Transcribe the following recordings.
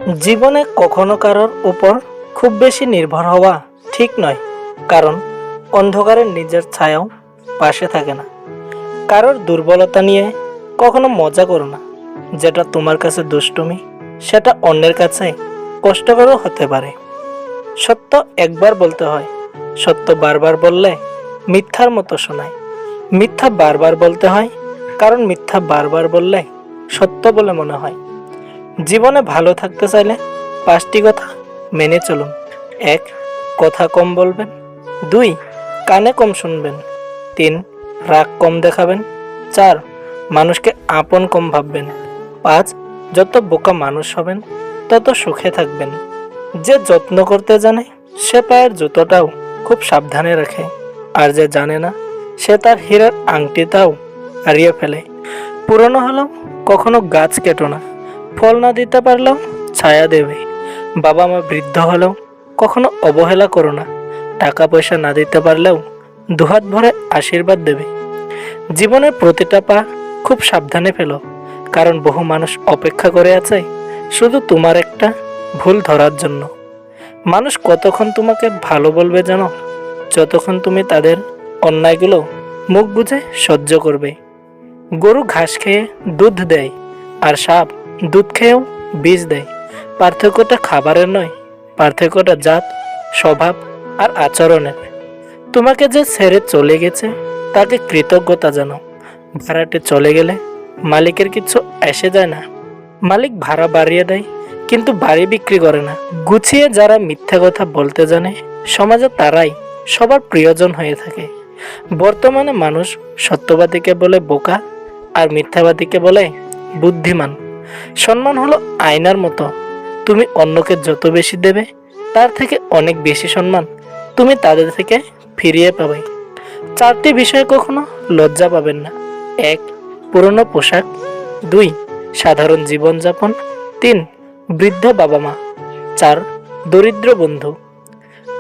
জীবনে কখনো কারোর উপর খুব বেশি নির্ভর হওয়া ঠিক নয়, কারণ অন্ধকারের নিজের ছায়াও পাশে থাকে না। কারোর দুর্বলতা নিয়ে কখনো মজা করো না। যেটা তোমার কাছে দুষ্টুমি, সেটা অন্যের কাছে কষ্টকরও হতে পারে। সত্য একবার বলতে হয়, সত্য বারবার বললে মিথ্যার মতো শোনায়। মিথ্যা বারবার বলতে হয়, কারণ মিথ্যা বারবার বললে সত্য বলে মনে হয়। জীবনে ভালো থাকতে চাইলে 5টি কথা মেনে চলুন। 1. কথা কম বলবেন। 2. কানে কম শুনবেন। 3. রাগ কম দেখাবেন। 4. মানুষকে আপন কম ভাববেন। 5. যত বোকা মানুষ হবেন তত সুখে থাকবেন। যে যত্ন করতে জানে সে পায়ের জুতোটাও খুব সাবধানে রাখে, আর যে জানে না সে তার হীরার আংটিটাও হারিয়ে ফেলে। পুরনো হলেও কখনো গাছ কেটো না, ফল না দিতে পারলেও ছায়া দেবে। বাবা মা বৃদ্ধ হলেও কখনো অবহেলা করো না, টাকা পয়সা না দিতে পারলেও দুহাত ভরে আশীর্বাদ দেবে। জীবনের প্রতিটা পা খুব সাবধানে ফেলো, কারণ বহু মানুষ অপেক্ষা করে আছে শুধু তোমার একটা ভুল ধরার জন্য। মানুষ কতক্ষণ তোমাকে ভালো বলবে জানো? যতক্ষণ তুমি তাদের অন্যায়গুলো মুখ বুজে সহ্য করবে। গরু ঘাস খেয়ে দুধ দেয়, আর সাপ দুধ খেয়েও বিষ দেয়। পার্থক্যটা খাবারের নয়, পার্থক্যটা জাত, স্বভাব আর আচরণের। তোমাকে যে ছেড়ে চলে গেছে তাকে কৃতজ্ঞতা জানো। ভাড়াটে চলে গেলে মালিকের কিছু এসে যায় না। মালিক ভাড়া বাড়িয়ে দেয়, কিন্তু বাড়ি বিক্রি করে না। গুছিয়ে যারা মিথ্যা কথা বলতে জানে সমাজে তারাই সবার প্রিয়জন হয়ে থাকে। বর্তমানে মানুষ সত্যবাদীকে বলে বোকা, আর মিথ্যাবাদীকে বলে বুদ্ধিমান। সম্মান হলো আয়নার মতো, তুমি অন্যকে যত বেশি দেবে তার থেকে অনেক বেশি সম্মান তুমি তাদের থেকে ফিরিয়ে পাবে। 4টি বিষয়ে কখনো লজ্জা পাবেন না। 1. পুরনো পোশাক। 2. সাধারণ জীবনযাপন। 3. বৃদ্ধ বাবা মা। 4. দরিদ্র বন্ধু।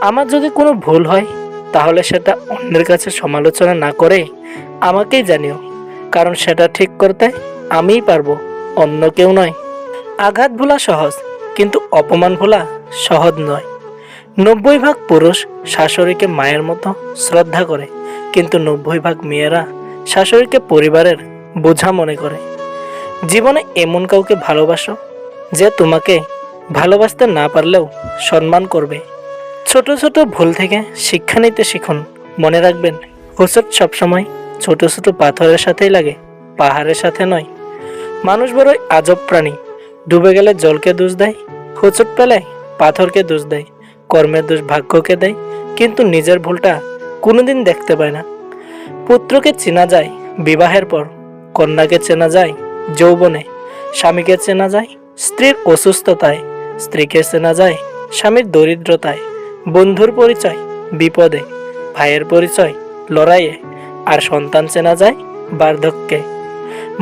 আমার যদি কোনো ভুল হয় তাহলে সেটা অন্যের কাছে সমালোচনা না করে আমাকেই জানিও, কারণ সেটা ঠিক করতে আমিই পারবো, অন্য কেউ নয়। আঘাত ভোলা সহজ, কিন্তু অপমান ভোলা সহজ নয়। 90% পুরুষ শাশুড়িকে মায়ের মতো শ্রদ্ধা করে, কিন্তু 90% মেয়েরা শাশুড়িকে পরিবারের বোঝা মনে করে। জীবনে এমন কাউকে ভালোবাসো যে তোমাকে ভালোবাসতে না পারলেও সম্মান করবে। ছোট ছোট ভুল থেকে শিক্ষা নিতে শিখুন। মনে রাখবেন, হোঁচট সবসময় ছোট ছোট পাথরের সাথেই লাগে, পাহাড়ের সাথে নয়। মানুষ বড়ই আজব প্রাণী। ডুবে গেলে জলকে দোষ দেয়, হোঁচট পেলে পাথরকে দোষ দেয়, কর্মের দোষ ভাগ্যকে দেয়, কিন্তু নিজের ভুলটা কোনোদিন দেখতে পায় না। পুত্রকে চেনা যায় বিবাহের পর, কন্যাকে চেনা যায় যৌবনে, স্বামীকে চেনা যায় স্ত্রীর অসুস্থতায়, স্ত্রীকে চেনা যায় স্বামীর দরিদ্রতায়, বন্ধুর পরিচয় বিপদে, ভাইয়ের পরিচয় লড়াইয়ে, আর সন্তান চেনা যায় বার্ধক্যে।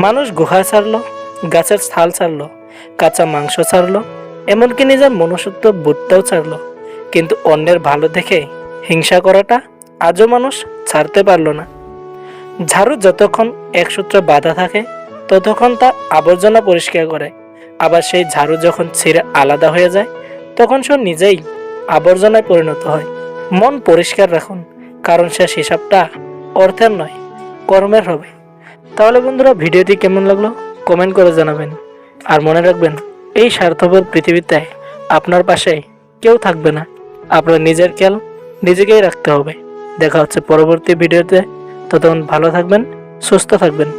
মানুষ গুহা ছাড়লো, গাছের ছাল ছাড়লো, কাঁচা মাংস ছাড়লো, এমনকি নিজের মনুষ্যত্ব বোধটাও ছাড়লো, কিন্তু অন্যের ভালো দেখে হিংসা করাটা আজও মানুষ ছাড়তে পারলো না। ঝাড়ু যতক্ষণ এক সূত্রে বাঁধা থাকে ততক্ষণ তা আবর্জনা পরিষ্কার করে, আবার সেই ঝাড়ু যখন ছিঁড়ে আলাদা হয়ে যায় তখন সে নিজেই আবর্জনায় পরিণত হয়। মন পরিষ্কার রাখুন, কারণ শেষ হিসাবটা অর্থের নয়, কর্মের হবে। তাহলে বন্ধুরা, ভিডিওটি কেমন লাগলো কমেন্ট করে জানাবেন। আর মনে রাখবেন, এই স্বার্থপর পৃথিবীতে আপনার পাশে কেউ থাকবে না। আপনার নিজের খেয়াল নিজেকেই রাখতে হবে। দেখা হচ্ছে পরবর্তী ভিডিওতে। ততক্ষণ ভালো থাকবেন, সুস্থ থাকবেন।